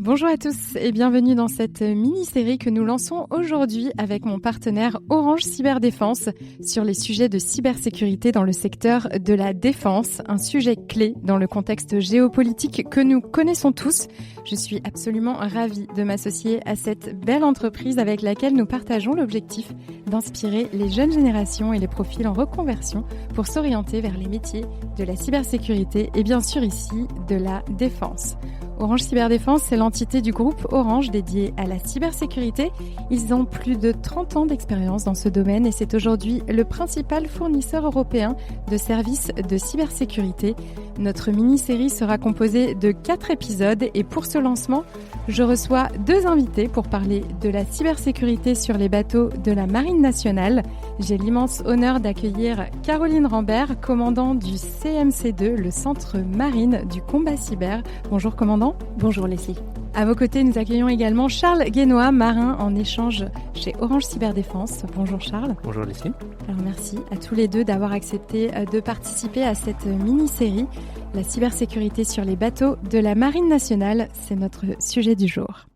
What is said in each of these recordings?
Bonjour à tous et bienvenue dans cette mini-série que nous lançons aujourd'hui avec mon partenaire Orange Cyberdéfense sur les sujets de cybersécurité dans le secteur de la défense, un sujet clé dans le contexte géopolitique que nous connaissons tous. Je suis absolument ravie de m'associer à cette belle entreprise avec laquelle nous partageons l'objectif d'inspirer les jeunes générations et les profils en reconversion pour s'orienter vers les métiers de la cybersécurité et bien sûr ici de la défense. Orange Cyberdéfense, c'est l'entité du groupe Orange dédiée à la cybersécurité. Ils ont plus de 30 ans d'expérience dans ce domaine et c'est aujourd'hui le principal fournisseur européen de services de cybersécurité. Notre mini-série sera composée de 4 épisodes et pour ce lancement, je reçois 2 invités pour parler de la cybersécurité sur les bateaux de la Marine nationale. J'ai l'immense honneur d'accueillir Caroline Rambert, commandant du CMC2, le centre marine du combat cyber. Bonjour commandant. Bonjour Leslie. À vos côtés, nous accueillons également Charles Guénois, marin en échange chez Orange Cyberdéfense. Bonjour Charles. Bonjour Leslie. Alors merci à tous les deux d'avoir accepté de participer à cette mini-série. La cybersécurité sur les bateaux de la Marine nationale, c'est notre sujet du jour.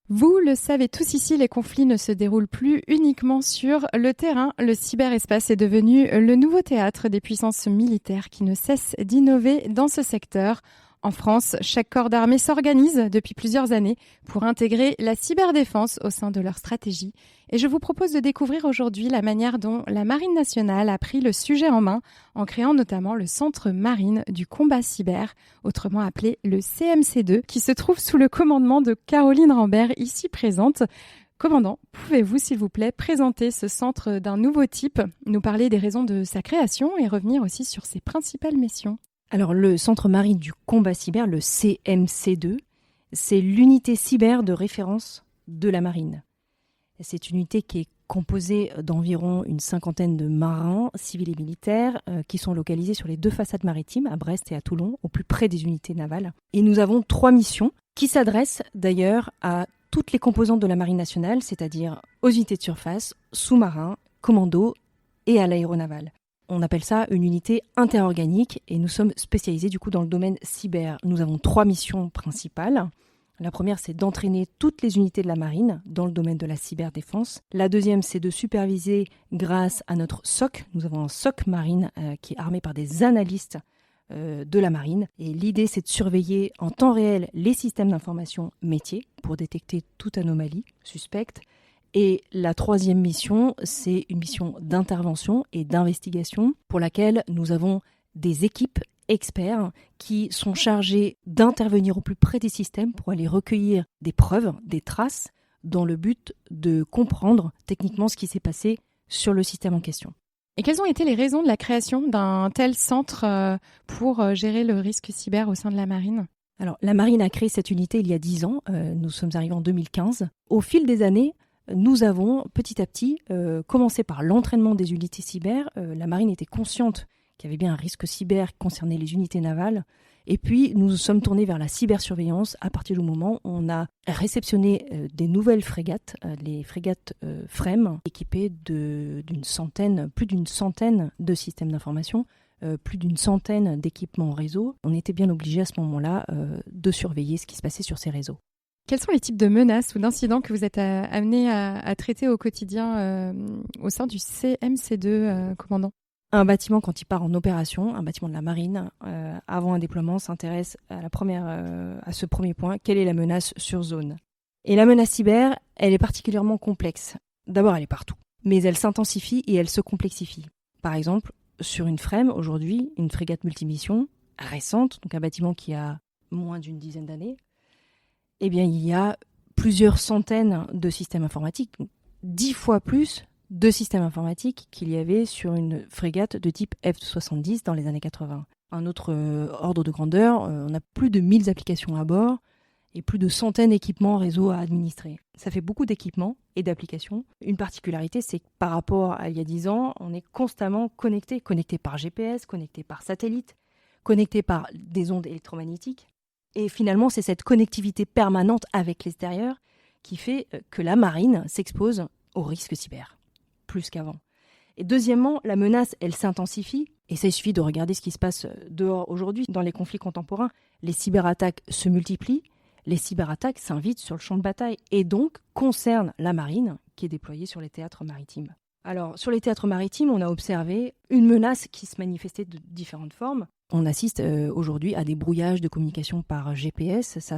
Vous le savez tous ici, les conflits ne se déroulent plus uniquement sur le terrain. Le cyberespace est devenu le nouveau théâtre des puissances militaires qui ne cessent d'innover dans ce secteur. En France, chaque corps d'armée s'organise depuis plusieurs années pour intégrer la cyberdéfense au sein de leur stratégie. Et je vous propose de découvrir aujourd'hui la manière dont la Marine nationale a pris le sujet en main en créant notamment le Centre marine du combat cyber, autrement appelé le CMC2, qui se trouve sous le commandement de Caroline Rambert, ici présente. Commandant, pouvez-vous s'il vous plaît présenter ce centre d'un nouveau type, nous parler des raisons de sa création et revenir aussi sur ses principales missions ? Alors le Centre marine du combat cyber, le CMC2, c'est l'unité cyber de référence de la marine. C'est une unité qui est composée d'environ une 50aine de marins, civils et militaires, qui sont localisés sur les 2 façades maritimes, à Brest et à Toulon, au plus près des unités navales. Et nous avons 3 missions qui s'adressent d'ailleurs à toutes les composantes de la marine nationale, c'est-à-dire aux unités de surface, sous-marins, commandos et à l'aéronaval. On appelle ça une unité interorganique et nous sommes spécialisés du coup dans le domaine cyber. Nous avons 3 missions principales. La première, c'est d'entraîner toutes les unités de la marine dans le domaine de la cyberdéfense. La deuxième, c'est de superviser grâce à notre SOC. Nous avons un SOC marine qui est armé par des analystes de la marine. Et l'idée, c'est de surveiller en temps réel les systèmes d'information métiers pour détecter toute anomalie suspecte. Et la 3e mission, c'est une mission d'intervention et d'investigation pour laquelle nous avons des équipes experts qui sont chargés d'intervenir au plus près des systèmes pour aller recueillir des preuves, des traces, dans le but de comprendre techniquement ce qui s'est passé sur le système en question. Et quelles ont été les raisons de la création d'un tel centre pour gérer le risque cyber au sein de la marine ? Alors, la marine a créé cette unité il y a 10 ans. Nous sommes arrivés en 2015. Au fil des années, nous avons petit à petit commencé par l'entraînement des unités cyber. La marine était consciente qu'il y avait bien un risque cyber qui concernait les unités navales. Et puis, nous nous sommes tournés vers la cybersurveillance à partir du moment où on a réceptionné des nouvelles frégates, les frégates FREM, équipées plus d'une centaine de systèmes d'information, plus d'une centaine d'équipements réseau. On était bien obligés à ce moment-là de surveiller ce qui se passait sur ces réseaux. Quels sont les types de menaces ou d'incidents que vous êtes amenés à traiter au quotidien au sein du CMC2, commandant ? Un bâtiment, quand il part en opération, un bâtiment de la marine, avant un déploiement, s'intéresse à ce premier point. Quelle est la menace sur zone ? Et la menace cyber, elle est particulièrement complexe. D'abord, elle est partout, mais elle s'intensifie et elle se complexifie. Par exemple, sur une FREM, aujourd'hui, une frégate multimission récente, donc un bâtiment qui a moins d'une dizaine d'années, eh bien, il y a plusieurs centaines de systèmes informatiques, 10 fois plus de systèmes informatiques qu'il y avait sur une frégate de type F-70 dans les années 80. Un autre ordre de grandeur, on a plus de 1000 applications à bord et plus de centaines d'équipements réseau à administrer. Ça fait beaucoup d'équipements et d'applications. Une particularité, c'est que par rapport à il y a 10 ans, on est constamment connecté par GPS, connecté par satellite, connecté par des ondes électromagnétiques. Et finalement, c'est cette connectivité permanente avec l'extérieur qui fait que la marine s'expose aux risques cyber, plus qu'avant. Et deuxièmement, la menace, elle s'intensifie Et ça, il suffit de regarder ce qui se passe dehors aujourd'hui. Dans les conflits contemporains, les cyberattaques se multiplient. Les cyberattaques s'invitent sur le champ de bataille et donc concernent la marine qui est déployée sur les théâtres maritimes. Alors, sur les théâtres maritimes, on a observé une menace qui se manifestait de différentes formes. On assiste aujourd'hui à des brouillages de communication par GPS. Ça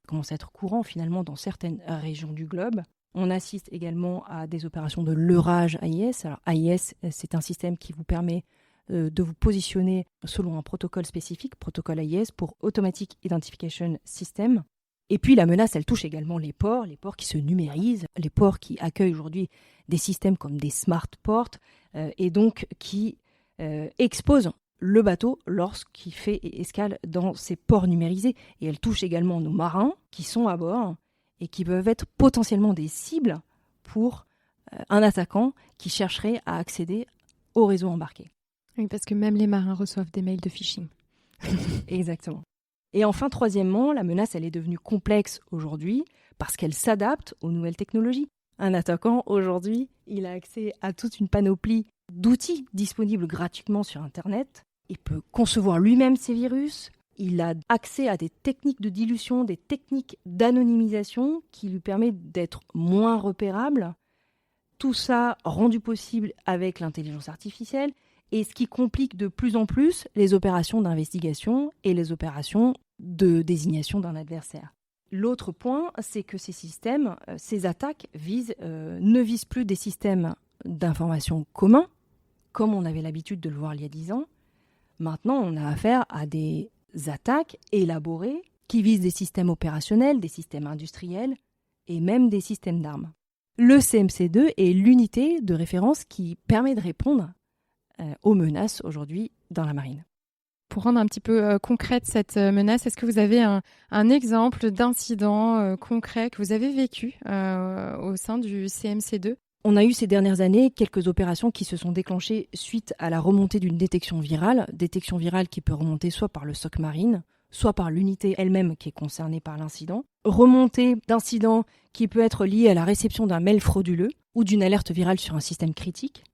commence à être courant finalement dans certaines régions du globe. On assiste également à des opérations de leurrage AIS. Alors, AIS, c'est un système qui vous permet de vous positionner selon un protocole spécifique, protocole AIS pour Automatic Identification System. Et puis la menace, elle touche également les ports qui se numérisent, les ports qui accueillent aujourd'hui des systèmes comme des smart ports et donc qui exposent le bateau lorsqu'il fait escale dans ces ports numérisés. Et elle touche également nos marins qui sont à bord et qui peuvent être potentiellement des cibles pour un attaquant qui chercherait à accéder au réseau embarqué. Oui, parce que même les marins reçoivent des mails de phishing. Exactement. Et enfin, troisièmement, la menace, elle est devenue complexe aujourd'hui parce qu'elle s'adapte aux nouvelles technologies. Un attaquant, aujourd'hui, il a accès à toute une panoplie d'outils disponibles gratuitement sur Internet. Il peut concevoir lui-même ses virus. Il a accès à des techniques de dilution, des techniques d'anonymisation qui lui permettent d'être moins repérable. Tout ça rendu possible avec l'intelligence artificielle et ce qui complique de plus en plus les opérations d'investigation et les opérations de désignation d'un adversaire. L'autre point, c'est que ces systèmes, ces attaques ne visent plus des systèmes d'information communs, comme on avait l'habitude de le voir il y a 10 ans. Maintenant, on a affaire à des attaques élaborées qui visent des systèmes opérationnels, des systèmes industriels et même des systèmes d'armes. Le CMC2 est l'unité de référence qui permet de répondre aux menaces aujourd'hui dans la marine. Pour rendre un petit peu concrète cette menace, est-ce que vous avez un exemple d'incident concret que vous avez vécu au sein du CMC2 ? On a eu ces dernières années quelques opérations qui se sont déclenchées suite à la remontée d'une détection virale qui peut remonter soit par le SOC marine, soit par l'unité elle-même qui est concernée par l'incident. Remontée d'incidents qui peut être liée à la réception d'un mail frauduleux ou d'une alerte virale sur un système critique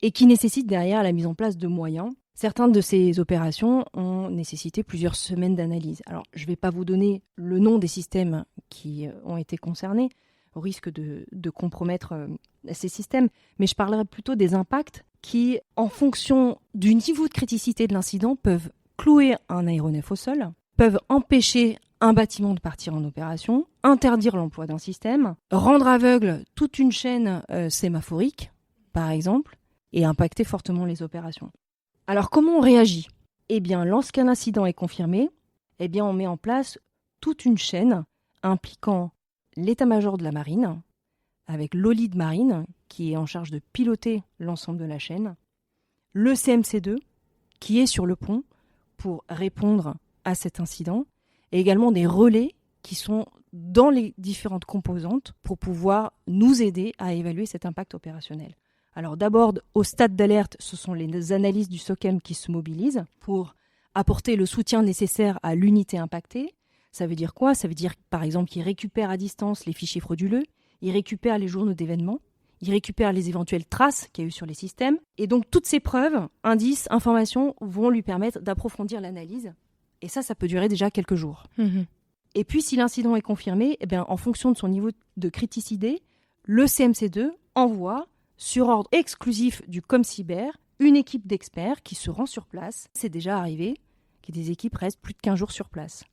et qui nécessite derrière la mise en place de moyens. Certaines de ces opérations ont nécessité plusieurs semaines d'analyse. Alors, je ne vais pas vous donner le nom des systèmes qui ont été concernés, au risque de compromettre ces systèmes, mais je parlerai plutôt des impacts qui, en fonction du niveau de criticité de l'incident, peuvent clouer un aéronef au sol, peuvent empêcher un bâtiment de partir en opération, interdire l'emploi d'un système, rendre aveugle toute une chaîne sémaphorique, par exemple, et impacter fortement les opérations. Alors, comment on réagit ? Eh bien, lorsqu'un incident est confirmé, on met en place toute une chaîne impliquant l'état-major de la marine, avec l'OLID marine, qui est en charge de piloter l'ensemble de la chaîne, le CMC2, qui est sur le pont pour répondre à cet incident, et également des relais qui sont dans les différentes composantes pour pouvoir nous aider à évaluer cet impact opérationnel. Alors d'abord, au stade d'alerte, ce sont les analystes du SOCEM qui se mobilisent pour apporter le soutien nécessaire à l'unité impactée. Ça veut dire quoi ? Ça veut dire, par exemple, qu'ils récupèrent à distance les fichiers frauduleux, ils récupèrent les journaux d'événements, ils récupèrent les éventuelles traces qu'il y a eu sur les systèmes. Et donc, toutes ces preuves, indices, informations vont lui permettre d'approfondir l'analyse. Et ça peut durer déjà quelques jours. Mmh. Et puis, si l'incident est confirmé, en fonction de son niveau de criticité, le CMC2 envoie, sur ordre exclusif du ComCyber, une équipe d'experts qui se rend sur place. C'est déjà arrivé que des équipes restent plus de 15 jours sur place.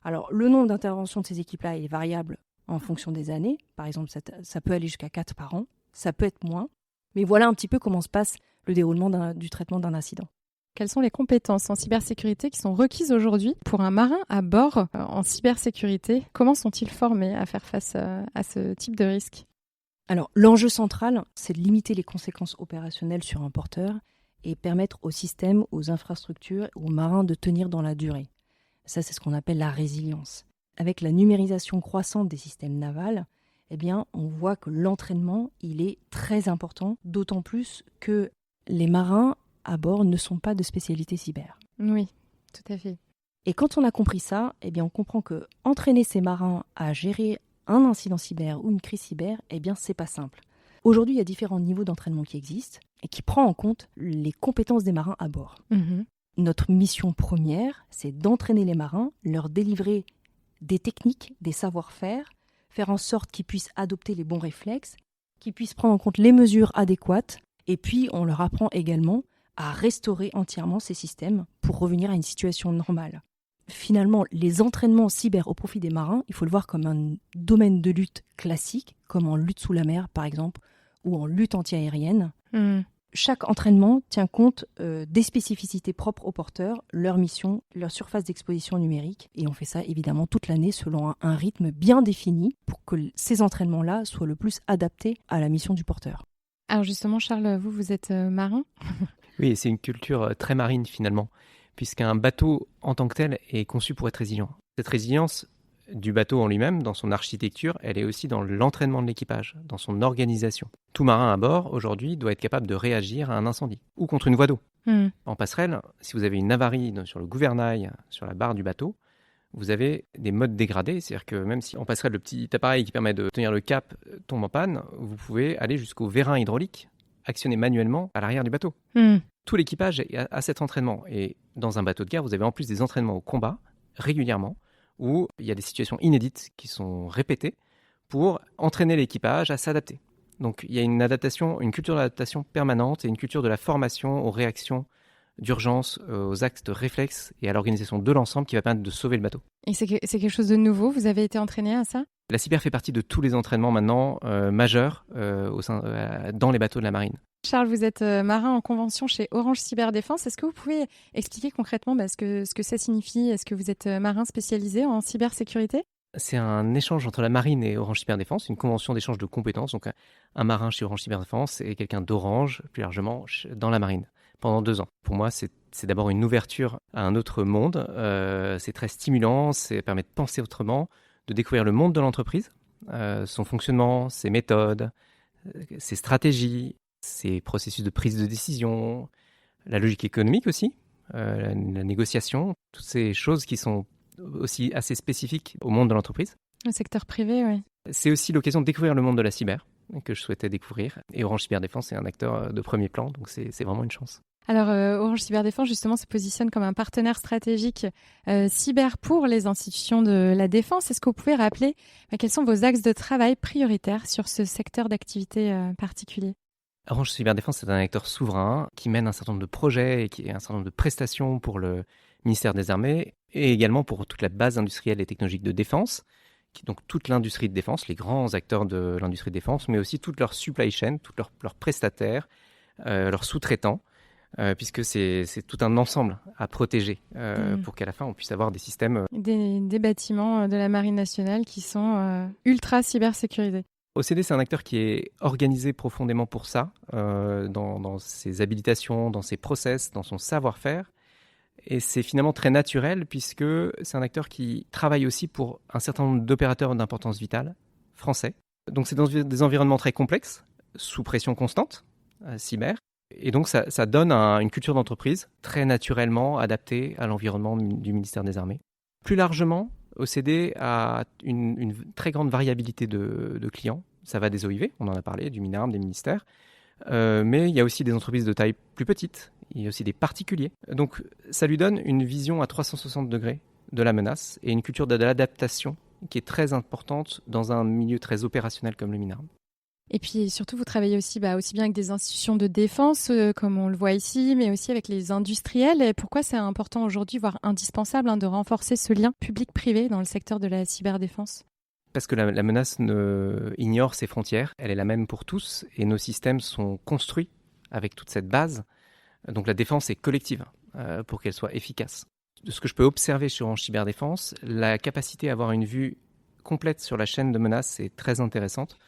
Alors, le nombre d'interventions de ces équipes-là est variable en fonction des années. Par exemple, ça peut aller jusqu'à 4 par an. Ça peut être moins. Mais voilà un petit peu comment se passe le déroulement du traitement d'un incident. Quelles sont les compétences en cybersécurité qui sont requises aujourd'hui pour un marin à bord en cybersécurité ? Comment sont-ils formés à faire face à ce type de risque ? Alors, l'enjeu central, c'est de limiter les conséquences opérationnelles sur un porteur et permettre aux systèmes, aux infrastructures, aux marins de tenir dans la durée. Ça, c'est ce qu'on appelle la résilience. Avec la numérisation croissante des systèmes navals, on voit que l'entraînement, il est très important, d'autant plus que les marins à bord ne sont pas de spécialité cyber. Oui, tout à fait. Et quand on a compris ça, on comprend que entraîner ces marins à gérer un incident cyber ou une crise cyber, c'est pas simple. Aujourd'hui, il y a différents niveaux d'entraînement qui existent et qui prend en compte les compétences des marins à bord. Notre mission première, c'est d'entraîner les marins, leur délivrer des techniques, des savoir-faire, faire en sorte qu'ils puissent adopter les bons réflexes, qu'ils puissent prendre en compte les mesures adéquates. Et puis, on leur apprend également à restaurer entièrement ces systèmes pour revenir à une situation normale. Finalement, les entraînements cyber au profit des marins, il faut le voir comme un domaine de lutte classique, comme en lutte sous la mer, par exemple, ou en lutte anti-aérienne. Chaque entraînement tient compte des spécificités propres aux porteurs, leur mission, leur surface d'exposition numérique. Et on fait ça évidemment toute l'année selon un rythme bien défini pour que ces entraînements-là soient le plus adaptés à la mission du porteur. Alors justement, Charles, vous êtes marin ? Oui, c'est une culture très marine finalement, puisqu'un bateau en tant que tel est conçu pour être résilient. Cette résilience du bateau en lui-même, dans son architecture, elle est aussi dans l'entraînement de l'équipage, dans son organisation. Tout marin à bord, aujourd'hui, doit être capable de réagir à un incendie ou contre une voie d'eau. En passerelle, si vous avez une avarie sur le gouvernail, sur la barre du bateau, vous avez des modes dégradés, c'est-à-dire que même si en passerelle, le petit appareil qui permet de tenir le cap tombe en panne, vous pouvez aller jusqu'au vérin hydraulique, actionné manuellement à l'arrière du bateau. Tout l'équipage a cet entraînement. Et dans un bateau de guerre, vous avez en plus des entraînements au combat, régulièrement, où il y a des situations inédites qui sont répétées pour entraîner l'équipage à s'adapter. Donc il y a une adaptation, une culture d'adaptation permanente et une culture de la formation aux réactions d'urgence, aux actes de réflexe et à l'organisation de l'ensemble qui va permettre de sauver le bateau. Et c'est quelque chose de nouveau ? Vous avez été entraîné à ça ? La cyber fait partie de tous les entraînements maintenant majeurs dans les bateaux de la marine. Charles, vous êtes marin en convention chez Orange Cyberdéfense. Est-ce que vous pouvez expliquer concrètement ce que ça signifie ? Est-ce que vous êtes marin spécialisé en cybersécurité ? C'est un échange entre la marine et Orange Cyberdéfense, une convention d'échange de compétences. Donc un marin chez Orange Cyberdéfense et quelqu'un d'Orange, plus largement, dans la marine, pendant 2 ans. Pour moi, c'est d'abord une ouverture à un autre monde. C'est très stimulant, ça permet de penser autrement, de découvrir le monde de l'entreprise, son fonctionnement, ses méthodes, ses stratégies, ses processus de prise de décision, la logique économique aussi, la négociation, toutes ces choses qui sont aussi assez spécifiques au monde de l'entreprise. Le secteur privé, oui. C'est aussi l'occasion de découvrir le monde de la cyber que je souhaitais découvrir. Et Orange Cyberdéfense est un acteur de premier plan, donc c'est vraiment une chance. Alors, Orange Cyberdéfense, justement, se positionne comme un partenaire stratégique cyber pour les institutions de la défense. Est-ce que vous pouvez rappeler quels sont vos axes de travail prioritaires sur ce secteur d'activité particulier ? Orange Cyberdéfense est un acteur souverain qui mène un certain nombre de projets et qui a un certain nombre de prestations pour le ministère des Armées et également pour toute la base industrielle et technologique de défense, donc toute l'industrie de défense, les grands acteurs de l'industrie de défense, mais aussi toute leur supply chain, tous leurs prestataires, leurs sous-traitants, puisque c'est tout un ensemble à protéger pour qu'à la fin on puisse avoir des systèmes... Des bâtiments de la Marine nationale qui sont ultra cybersécurisés. OCD, c'est un acteur qui est organisé profondément pour ça, dans ses habilitations, dans ses process, dans son savoir-faire. Et c'est finalement très naturel puisque c'est un acteur qui travaille aussi pour un certain nombre d'opérateurs d'importance vitale français. Donc c'est dans des environnements très complexes, sous pression constante, cyber. Et donc ça donne une culture d'entreprise très naturellement adaptée à l'environnement du ministère des Armées. Plus largement, OCD a une très grande variabilité de clients. Ça va des OIV, on en a parlé, du MINARM, des ministères. Mais il y a aussi des entreprises de taille plus petite. Il y a aussi des particuliers. Donc ça lui donne une vision à 360 degrés de la menace et une culture de l'adaptation qui est très importante dans un milieu très opérationnel comme le MINARM. Et puis surtout, vous travaillez aussi bien avec des institutions de défense, comme on le voit ici, mais aussi avec les industriels. Et pourquoi c'est important aujourd'hui, voire indispensable, de renforcer ce lien public-privé dans le secteur de la cyberdéfense ? Parce que la menace ignore ses frontières, elle est la même pour tous, et nos systèmes sont construits avec toute cette base. Donc la défense est collective pour qu'elle soit efficace. De ce que je peux observer sur Orange Cyberdéfense, la capacité à avoir une vue complète sur la chaîne de menaces est très intéressante,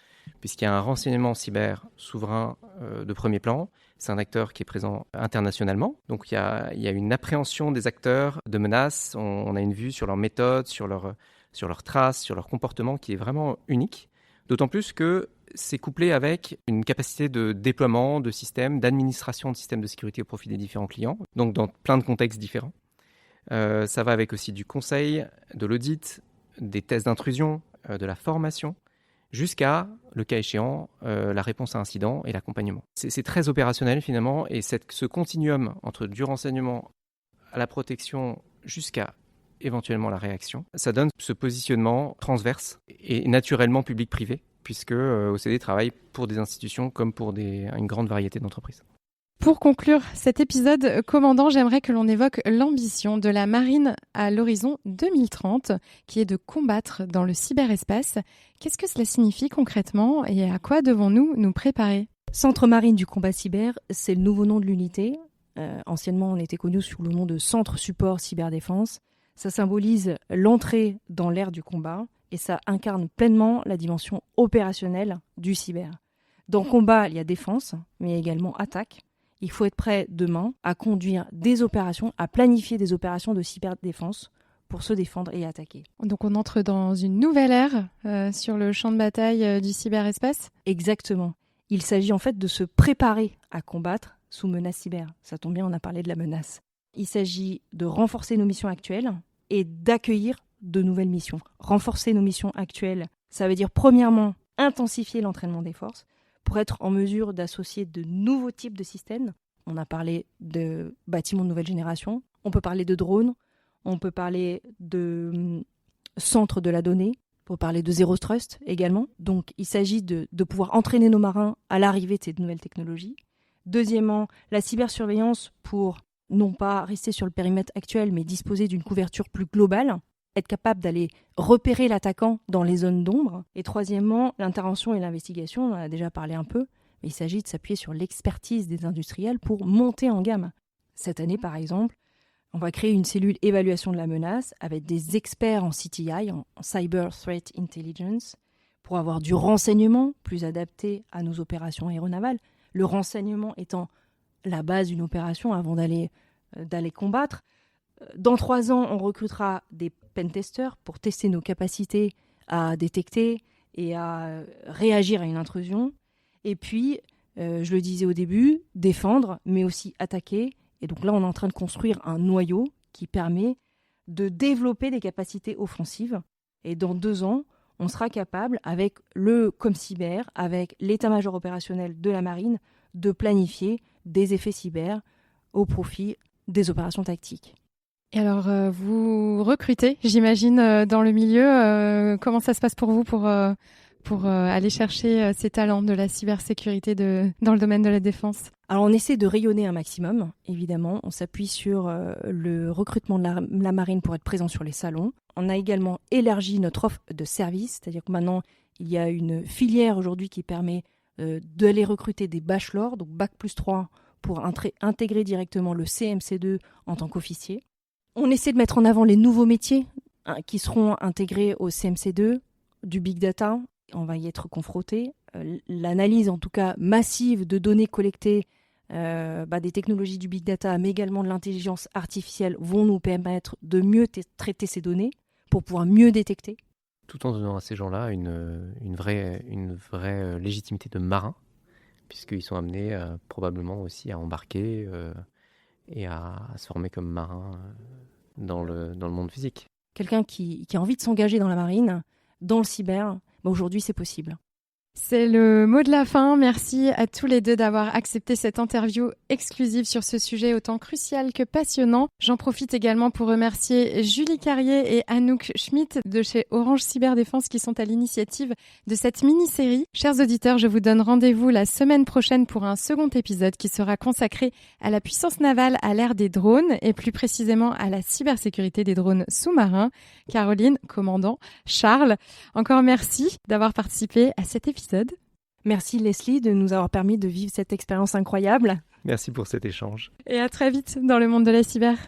puisqu'il y a un renseignement cyber souverain de premier plan. C'est un acteur qui est présent internationalement. Donc il y a une appréhension des acteurs de menaces. On a une vue sur leurs méthodes, sur leurs traces, sur leur comportement qui est vraiment unique. D'autant plus que c'est couplé avec une capacité de déploiement de systèmes, d'administration de systèmes de sécurité au profit des différents clients, donc dans plein de contextes différents. Ça va avec aussi du conseil, de l'audit, des tests d'intrusion, de la formation, jusqu'à, le cas échéant, la réponse à incident et l'accompagnement. C'est très opérationnel finalement, et ce continuum entre du renseignement à la protection jusqu'à éventuellement la réaction, ça donne ce positionnement transverse et naturellement public-privé, puisque OCD travaille pour des institutions comme pour une grande variété d'entreprises. Pour conclure cet épisode, commandant, j'aimerais que l'on évoque l'ambition de la marine à l'horizon 2030, qui est de combattre dans le cyberespace. Qu'est-ce que cela signifie concrètement et à quoi devons-nous nous préparer ? Centre marine du combat cyber, c'est le nouveau nom de l'unité. Anciennement, on était connu sous le nom de Centre support cyberdéfense. Ça symbolise l'entrée dans l'ère du combat et ça incarne pleinement la dimension opérationnelle du cyber. Dans combat, il y a défense, mais également attaque. Il faut être prêt demain à conduire des opérations, à planifier des opérations de cyberdéfense pour se défendre et attaquer. Donc on entre dans une nouvelle ère sur le champ de bataille du cyberespace ? Exactement. Il s'agit en fait de se préparer à combattre sous menace cyber. Ça tombe bien, on a parlé de la menace. Il s'agit de renforcer nos missions actuelles et d'accueillir de nouvelles missions. Renforcer nos missions actuelles, ça veut dire premièrement intensifier l'entraînement des forces pour être en mesure d'associer de nouveaux types de systèmes. On a parlé de bâtiments de nouvelle génération, on peut parler de drones, on peut parler de centres de la donnée, on peut parler de Zero Trust également. Donc il s'agit de pouvoir entraîner nos marins à l'arrivée de ces nouvelles technologies. Deuxièmement, la cybersurveillance pour non pas rester sur le périmètre actuel, mais disposer d'une couverture plus globale, être capable d'aller repérer l'attaquant dans les zones d'ombre. Et troisièmement, l'intervention et l'investigation, on en a déjà parlé un peu, mais il s'agit de s'appuyer sur l'expertise des industriels pour monter en gamme. Cette année, par exemple, on va créer une cellule évaluation de la menace avec des experts en CTI, en Cyber Threat Intelligence, pour avoir du renseignement plus adapté à nos opérations aéronavales. Le renseignement étant la base d'une opération avant d'aller combattre. Dans 3 ans, on recrutera des pentesters pour tester nos capacités à détecter et à réagir à une intrusion. Et puis, je le disais au début, défendre, mais aussi attaquer. Et donc là, on est en train de construire un noyau qui permet de développer des capacités offensives. Et dans 2 ans, on sera capable, avec le ComCyber, avec l'état-major opérationnel de la marine, de planifier des effets cyber au profit des opérations tactiques. Et alors, vous recrutez, j'imagine, dans le milieu. Comment ça se passe pour vous pour aller chercher ces talents de la cybersécurité dans le domaine de la défense ? Alors, on essaie de rayonner un maximum, évidemment. On s'appuie sur le recrutement de la marine pour être présent sur les salons. On a également élargi notre offre de services, c'est-à-dire que maintenant, il y a une filière aujourd'hui qui permet d'aller recruter des bachelors, donc Bac+3, pour intégrer directement le CMC2 en tant qu'officier. On essaie de mettre en avant les nouveaux métiers qui seront intégrés au CMC2, du big data. On va y être confronté. L'analyse, en tout cas massive, de données collectées, des technologies du big data, mais également de l'intelligence artificielle, vont nous permettre de mieux traiter ces données pour pouvoir mieux détecter. Tout en donnant à ces gens-là une vraie légitimité de marin, puisqu'ils sont amenés probablement aussi à embarquer et à se former comme marin dans le monde physique. Quelqu'un qui a envie de s'engager dans la marine, dans le cyber, aujourd'hui c'est possible. C'est le mot de la fin. Merci à tous les deux d'avoir accepté cette interview exclusive sur ce sujet autant crucial que passionnant. J'en profite également pour remercier Julie Carrier et Anouk Schmidt de chez Orange Cyberdéfense qui sont à l'initiative de cette mini-série. Chers auditeurs, je vous donne rendez-vous la semaine prochaine pour un second épisode qui sera consacré à la puissance navale à l'ère des drones et plus précisément à la cybersécurité des drones sous-marins. Caroline, commandant, Charles, encore merci d'avoir participé à cet épisode. Merci Leslie de nous avoir permis de vivre cette expérience incroyable. Merci pour cet échange. Et à très vite dans le monde de la cyber.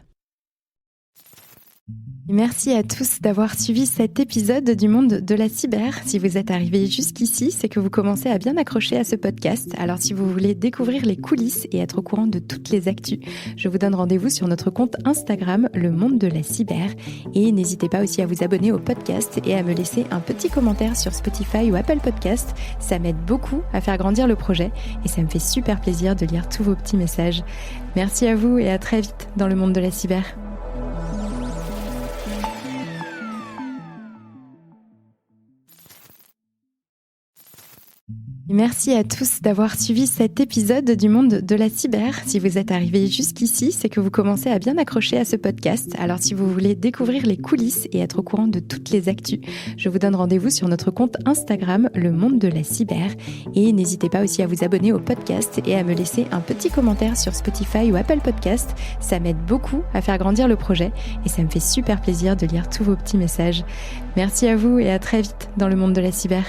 Merci à tous d'avoir suivi cet épisode du monde de la cyber. Si vous êtes arrivés jusqu'ici, c'est que vous commencez à bien accrocher à ce podcast. Alors si vous voulez découvrir les coulisses et être au courant de toutes les actus, je vous donne rendez-vous sur notre compte Instagram, le monde de la cyber. Et n'hésitez pas aussi à vous abonner au podcast et à me laisser un petit commentaire sur Spotify ou Apple Podcast. Ça m'aide beaucoup à faire grandir le projet et ça me fait super plaisir de lire tous vos petits messages. Merci à vous et à très vite dans le monde de la cyber. Merci à tous d'avoir suivi cet épisode du monde de la cyber. Si vous êtes arrivés jusqu'ici, c'est que vous commencez à bien accrocher à ce podcast. Alors si vous voulez découvrir les coulisses et être au courant de toutes les actus, je vous donne rendez-vous sur notre compte Instagram, Le Monde de la Cyber. Et n'hésitez pas aussi à vous abonner au podcast et à me laisser un petit commentaire sur Spotify ou Apple Podcast. Ça m'aide beaucoup à faire grandir le projet et ça me fait super plaisir de lire tous vos petits messages. Merci à vous et à très vite dans le monde de la cyber.